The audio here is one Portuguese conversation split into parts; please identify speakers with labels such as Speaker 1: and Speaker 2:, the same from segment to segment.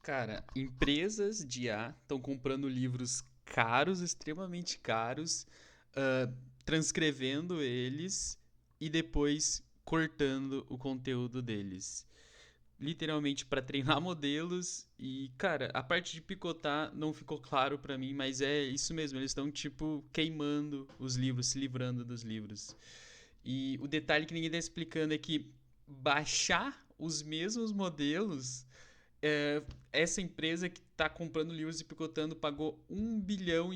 Speaker 1: Cara, empresas de IA estão comprando livros caros, extremamente caros, ah, transcrevendo eles e depois cortando o conteúdo deles. Literalmente para treinar modelos e, cara, a parte de picotar não ficou claro para mim, mas é isso mesmo, eles estão tipo queimando os livros, se livrando dos livros. E o detalhe que ninguém está explicando é que baixar os mesmos modelos, essa empresa que está comprando livros e picotando pagou 1,5 bilhão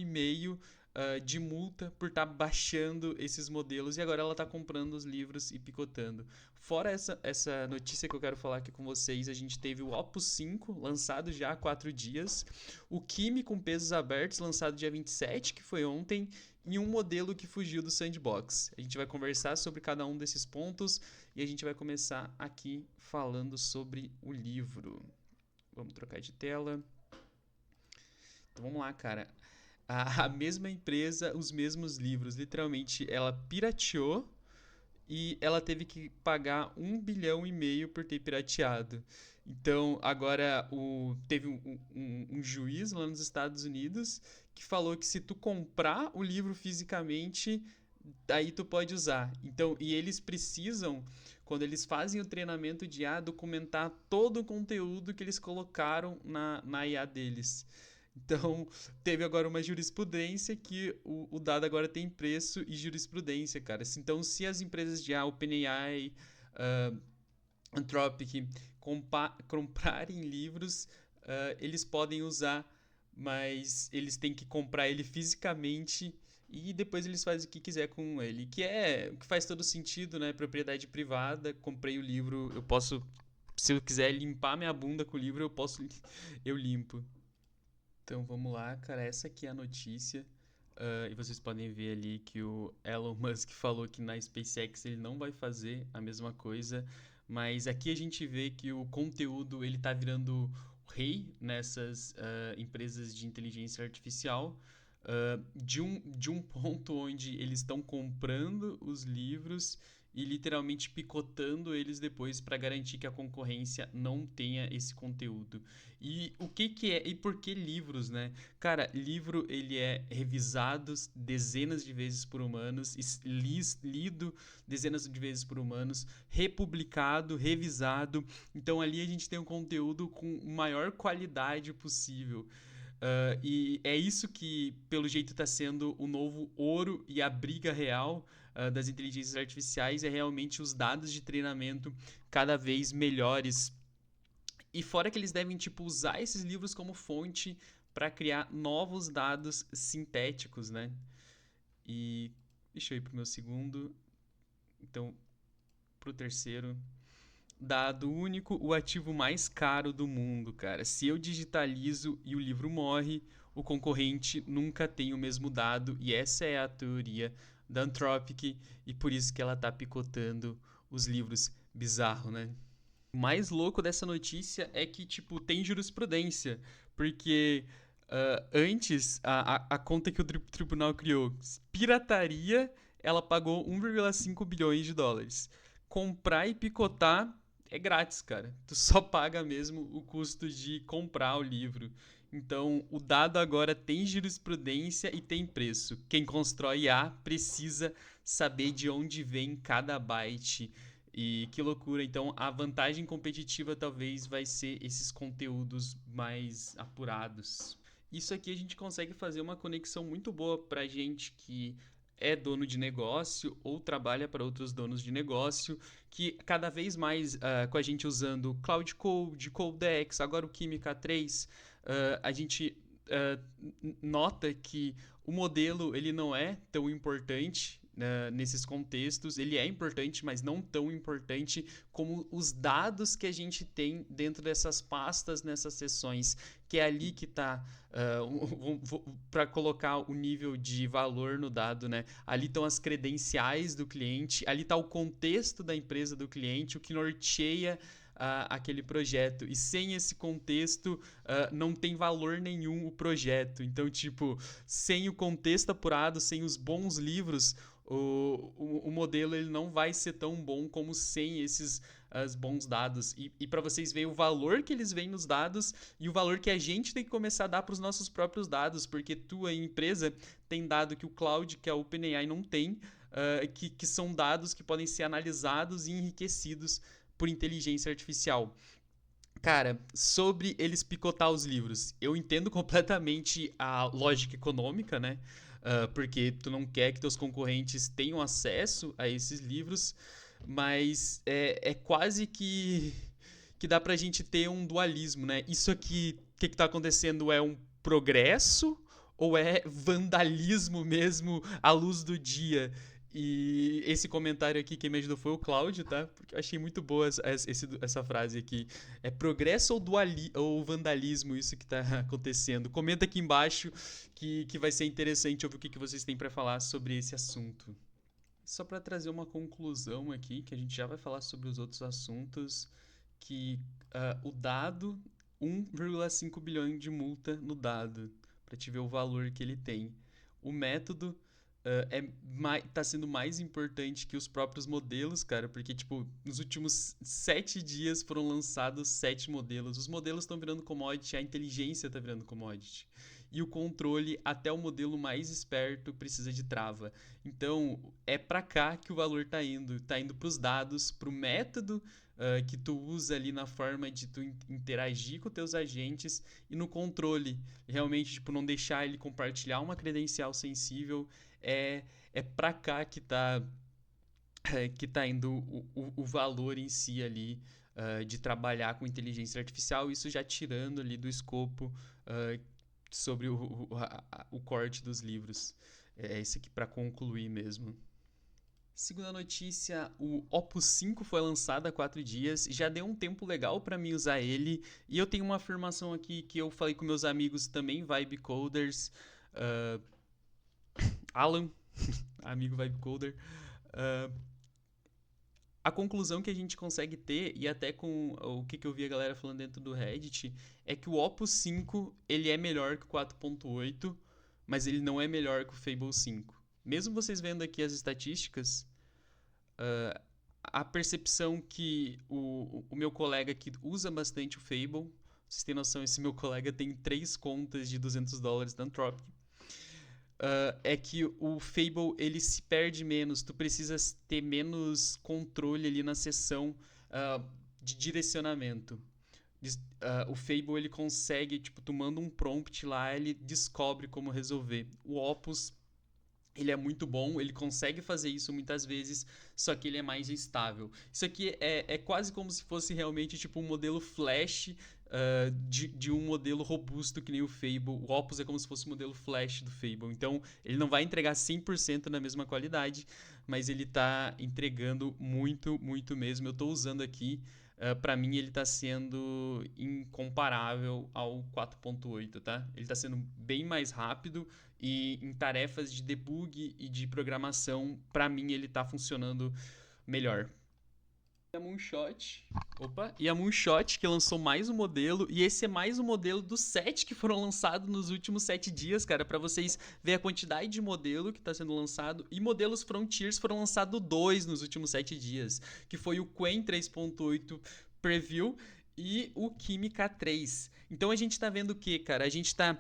Speaker 1: de multa por estar baixando esses modelos e agora ela está comprando os livros e picotando. Fora essa notícia que eu quero falar aqui com vocês, a gente teve o Opus 5, lançado já há 4 dias, o Kimi com pesos abertos, lançado dia 27, que foi ontem, e um modelo que fugiu do sandbox. A gente vai conversar sobre cada um desses pontos e a gente vai começar aqui falando sobre o livro. Vamos trocar de tela. Então vamos lá, cara. A mesma empresa, os mesmos livros. Literalmente, ela pirateou e ela teve que pagar 1,5 bilhão por ter pirateado. Então, agora teve um juiz lá nos Estados Unidos que falou que se tu comprar o livro fisicamente, aí tu pode usar. Então, e eles precisam, quando eles fazem o treinamento de IA, documentar todo o conteúdo que eles colocaram na IA deles. Então, teve agora uma jurisprudência que o dado agora tem preço e jurisprudência, cara. Então, se as empresas de IA, OpenAI, uh, Anthropic, comprarem livros, eles podem usar, mas eles têm que comprar ele fisicamente e depois eles fazem o que quiser com ele. Que é o que faz todo sentido, né? Propriedade privada. Comprei o livro, eu posso, se eu quiser limpar minha bunda com o livro, eu limpo. Então vamos lá, cara. Essa aqui é a notícia. E vocês podem ver ali que o Elon Musk falou que na SpaceX ele não vai fazer a mesma coisa. Mas aqui a gente vê que o conteúdo ele tá virando rei nessas empresas de inteligência artificial. De um ponto onde eles estão comprando os livros e literalmente picotando eles depois para garantir que a concorrência não tenha esse conteúdo. E o que que é e por que livros, né? Cara, livro ele é revisado dezenas de vezes por humanos, lido dezenas de vezes por humanos, republicado, revisado. Então ali a gente tem um conteúdo com maior qualidade possível. E é isso que, pelo jeito, está sendo o novo ouro e a briga real das inteligências artificiais é realmente os dados de treinamento cada vez melhores. E fora que eles devem tipo usar esses livros como fonte para criar novos dados sintéticos, né? E deixa eu ir pro meu segundo, então pro terceiro. Dado único, o ativo mais caro do mundo, cara. Se eu digitalizo e o livro morre, o concorrente nunca tem o mesmo dado, e essa é a teoria da Anthropic, e por isso que ela tá picotando os livros. Bizarro, né? O mais louco dessa notícia é que, tipo, tem jurisprudência. Porque antes, a conta que o tribunal criou, pirataria, ela pagou 1,5 bilhões de dólares. Comprar e picotar é grátis, cara. Tu só paga mesmo o custo de comprar o livro. Então, o dado agora tem jurisprudência e tem preço. Quem constrói A precisa saber de onde vem cada byte. E que loucura. Então, a vantagem competitiva talvez vai ser esses conteúdos mais apurados. Isso aqui a gente consegue fazer uma conexão muito boa para gente que é dono de negócio ou trabalha para outros donos de negócio, que cada vez mais com a gente usando Cloud Code, Codex, agora o Química 3, a gente nota que o modelo ele não é tão importante nesses contextos. Ele é importante, mas não tão importante como os dados que a gente tem dentro dessas pastas, nessas sessões, que é ali que está para colocar o nível de valor no dado, né? Ali estão as credenciais do cliente, ali está o contexto da empresa do cliente, o que norteia aquele projeto. E sem esse contexto, não tem valor nenhum o projeto. Então, tipo, sem o contexto apurado, sem os bons livros, o modelo ele não vai ser tão bom como sem esses os bons dados. E para vocês verem o valor que eles veem nos dados e o valor que a gente tem que começar a dar para os nossos próprios dados, porque tua empresa tem dado que o Cloud, que a OpenAI não tem, que são dados que podem ser analisados e enriquecidos por inteligência artificial. Cara, sobre eles picotar os livros, eu entendo completamente a lógica econômica, né? Porque tu não quer que teus concorrentes tenham acesso a esses livros, mas é quase que dá pra gente ter um dualismo, né? Isso aqui, o que tá acontecendo é um progresso ou é vandalismo mesmo à luz do dia? E esse comentário aqui, quem me ajudou foi o Cláudio, tá? Porque eu achei muito boa essa frase aqui. É progresso ou vandalismo isso que tá acontecendo? Comenta aqui embaixo que vai ser interessante ouvir o que vocês têm para falar sobre esse assunto. Só para trazer uma conclusão aqui, que a gente já vai falar sobre os outros assuntos, que o dado, 1,5 bilhão de multa no dado, para te ver o valor que ele tem. O método tá sendo mais importante que os próprios modelos, cara, porque, tipo, nos últimos 7 dias foram lançados 7 modelos. Os modelos estão virando commodity, a inteligência está virando commodity. E o controle, até o modelo mais esperto, precisa de trava. Então, é para cá que o valor tá indo. Tá indo para os dados, para o método que tu usa ali na forma de tu interagir com teus agentes e no controle. Realmente, tipo, não deixar ele compartilhar uma credencial sensível. É para cá que tá indo o valor em si ali de trabalhar com inteligência artificial, isso já tirando ali do escopo sobre o corte dos livros. É esse aqui para concluir mesmo. Segunda notícia, o Opus 5 foi lançado há 4 dias, já deu um tempo legal para mim usar ele, e eu tenho uma afirmação aqui que eu falei com meus amigos também, Vibe Coders, uh, Alan, amigo Vibe Coder, a conclusão que a gente consegue ter, e até com o que eu vi a galera falando dentro do Reddit, é que o Opus 5 ele é melhor que o 4.8, mas ele não é melhor que o Fable 5. Mesmo vocês vendo aqui as estatísticas, a percepção que o meu colega que usa bastante o Fable, vocês têm noção, esse meu colega tem 3 contas de $200 da Anthropic, é que o Fable ele se perde menos, tu precisas ter menos controle ali na sessão de direcionamento. O Fable ele consegue, tipo, tu manda um prompt lá, ele descobre como resolver. O Opus ele é muito bom, ele consegue fazer isso muitas vezes, só que ele é mais estável. Isso aqui é quase como se fosse realmente tipo um modelo Flash de um modelo robusto que nem o Fable. O Opus é como se fosse o modelo Flash do Fable. Então, ele não vai entregar 100% na mesma qualidade, mas ele está entregando muito, muito mesmo. Eu estou usando aqui. Para mim ele está sendo incomparável ao 4.8, tá? Ele está sendo bem mais rápido e em tarefas de debug e de programação, para mim ele está funcionando melhor. E a Moonshot, e a Moonshot que lançou mais um modelo, e esse é mais um modelo dos 7 que foram lançados nos últimos 7 dias, cara, para vocês verem a quantidade de modelo que está sendo lançado, e modelos Frontiers foram lançados 2 nos últimos 7 dias, que foi o Quen 3.8 Preview e o Química 3. Então a gente está vendo o que, cara? A gente está...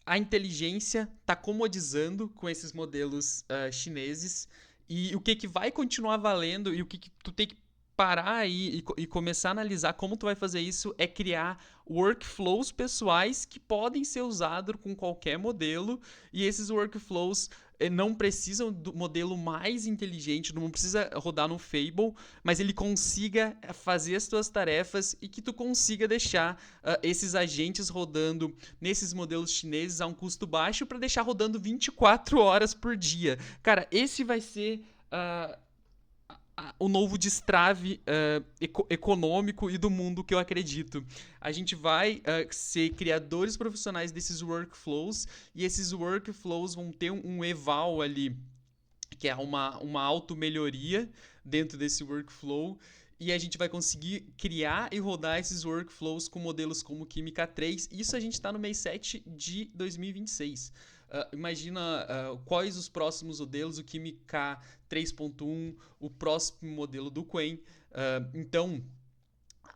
Speaker 1: a inteligência está comodizando com esses modelos chineses, e o que vai continuar valendo e o que tu tem que parar aí e começar a analisar como tu vai fazer isso é criar workflows pessoais que podem ser usados com qualquer modelo, e esses workflows não precisam do modelo mais inteligente, não precisa rodar no Fable, mas ele consiga fazer as tuas tarefas e que tu consiga deixar esses agentes rodando nesses modelos chineses a um custo baixo para deixar rodando 24 horas por dia. Cara, esse vai ser o novo destrave econômico e do mundo que eu acredito. A gente vai ser criadores profissionais desses workflows, e esses workflows vão ter um eval ali, que é uma auto-melhoria dentro desse workflow, e a gente vai conseguir criar e rodar esses workflows com modelos como Química 3. Isso a gente está no mês 7 de 2026. Imagina quais os próximos modelos, o Kimi K3.1, o próximo modelo do Qwen. Então,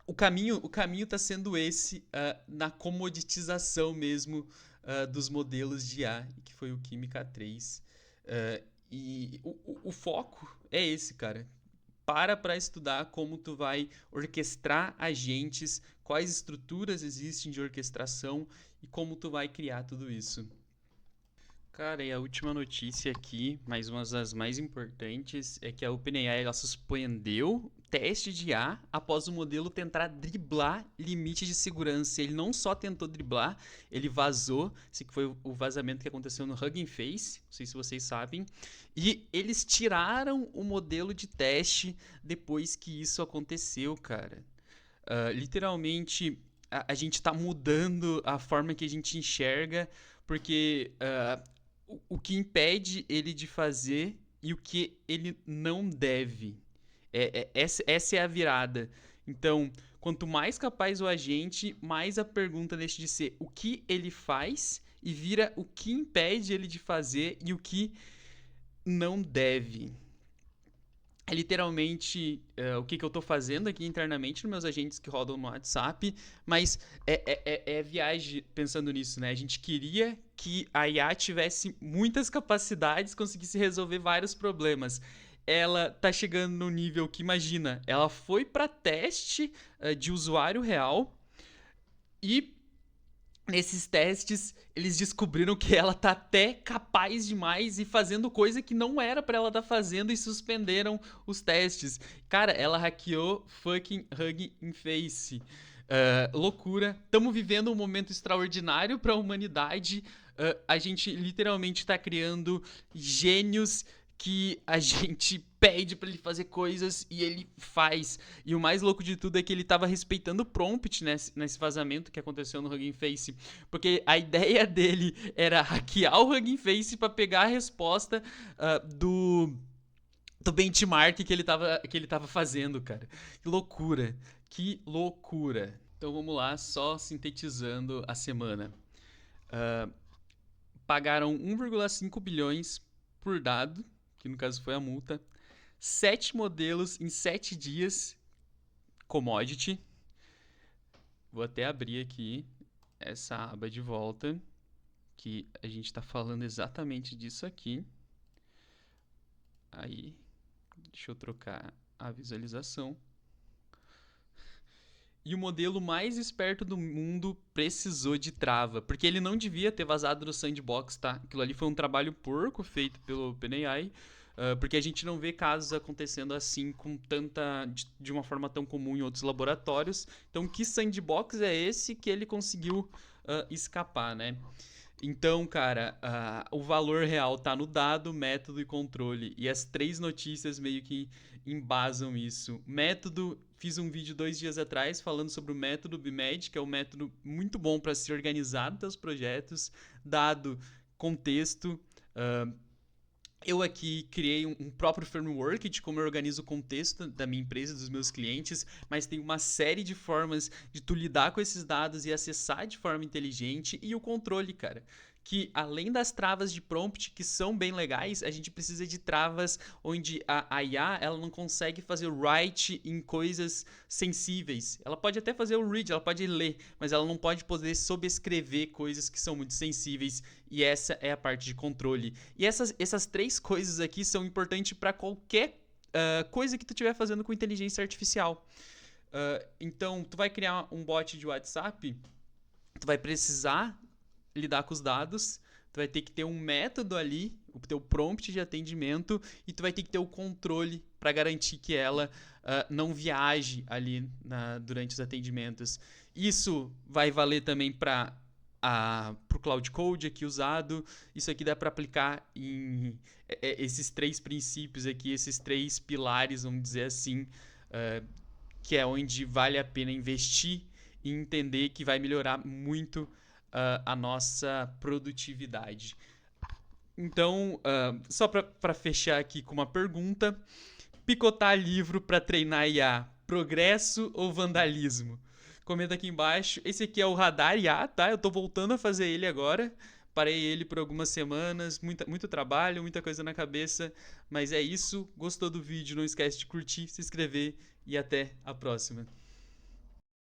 Speaker 1: o caminho está sendo esse, na comoditização mesmo dos modelos de IA, que foi o Kimi K3. E o foco é esse, cara. Para estudar como tu vai orquestrar agentes, quais estruturas existem de orquestração e como tu vai criar tudo isso. Cara, e a última notícia aqui, mais uma das mais importantes, é que a OpenAI ela suspendeu teste de IA após o modelo tentar driblar limite de segurança. Ele não só tentou driblar, ele vazou. Esse que foi o vazamento que aconteceu no Hugging Face, não sei se vocês sabem. E eles tiraram o modelo de teste depois que isso aconteceu, cara. Literalmente, a gente está mudando a forma que a gente enxerga, porque o que impede ele de fazer e o que ele não deve. Essa é a virada. Então, quanto mais capaz o agente, mais a pergunta deixa de ser o que ele faz e vira o que impede ele de fazer e o que não deve. É literalmente o que eu estou fazendo aqui internamente nos meus agentes que rodam no WhatsApp, mas é viagem pensando nisso, né? A gente queria que a IA tivesse muitas capacidades, conseguisse resolver vários problemas. Ela tá chegando no nível que, imagina, ela foi para teste de usuário real e nesses testes, eles descobriram que ela tá até capaz demais e fazendo coisa que não era pra ela estar fazendo e suspenderam os testes. Cara, ela hackeou fucking Hugging Face. Loucura. Estamos vivendo um momento extraordinário para a humanidade. A gente literalmente está criando gênios que a gente pede para ele fazer coisas e ele faz. E o mais louco de tudo é que ele estava respeitando o prompt nesse vazamento que aconteceu no Hugging Face, porque a ideia dele era hackear o Hugging Face para pegar a resposta do benchmark que ele tava fazendo, cara. Que loucura. Que loucura. Então vamos lá, só sintetizando a semana. Pagaram 1,5 bilhões por dado, que no caso foi a multa. 7 modelos em 7 dias, commodity. Vou até abrir aqui essa aba de volta, que a gente está falando exatamente disso aqui. Aí, deixa eu trocar a visualização. E o modelo mais esperto do mundo precisou de trava, porque ele não devia ter vazado no sandbox, tá? Aquilo ali foi um trabalho porco feito pelo OpenAI, porque a gente não vê casos acontecendo assim de uma forma tão comum em outros laboratórios. Então, que sandbox é esse que ele conseguiu escapar, né? Então, cara, o valor real tá no dado, método e controle. E as 3 notícias meio que embasam isso. Método, fiz um vídeo 2 dias atrás falando sobre o método BIMED, que é um método muito bom para se organizar nos seus projetos. Dado, contexto. Eu aqui criei um próprio framework de como eu organizo o contexto da minha empresa, dos meus clientes, mas tem uma série de formas de tu lidar com esses dados e acessar de forma inteligente, e o controle, cara. Que além das travas de prompt, que são bem legais, a gente precisa de travas onde a IA ela não consegue fazer o write em coisas sensíveis. Ela pode até fazer o read, ela pode ler, mas ela não pode poder sobrescrever coisas que são muito sensíveis, e essa é a parte de controle. E essas 3 coisas aqui são importantes para qualquer coisa que tu estiver fazendo com inteligência artificial. Então, tu vai criar um bot de WhatsApp, tu vai precisar lidar com os dados, tu vai ter que ter um método ali, o teu prompt de atendimento, e tu vai ter que ter o controle para garantir que ela não viaje ali durante os atendimentos. Isso vai valer também para o Cloud Code aqui usado. Isso aqui dá para aplicar em esses 3 princípios aqui, esses 3 pilares, vamos dizer assim, que é onde vale a pena investir e entender que vai melhorar muito a nossa produtividade. Então, só para fechar aqui com uma pergunta: picotar livro para treinar IA, progresso ou vandalismo? Comenta aqui embaixo. Esse aqui é o Radar IA, tá? Eu tô voltando a fazer ele agora parei ele por algumas semanas, muito trabalho, muita coisa na cabeça, mas é isso. Gostou do vídeo? Não esquece de curtir, se inscrever e até a próxima.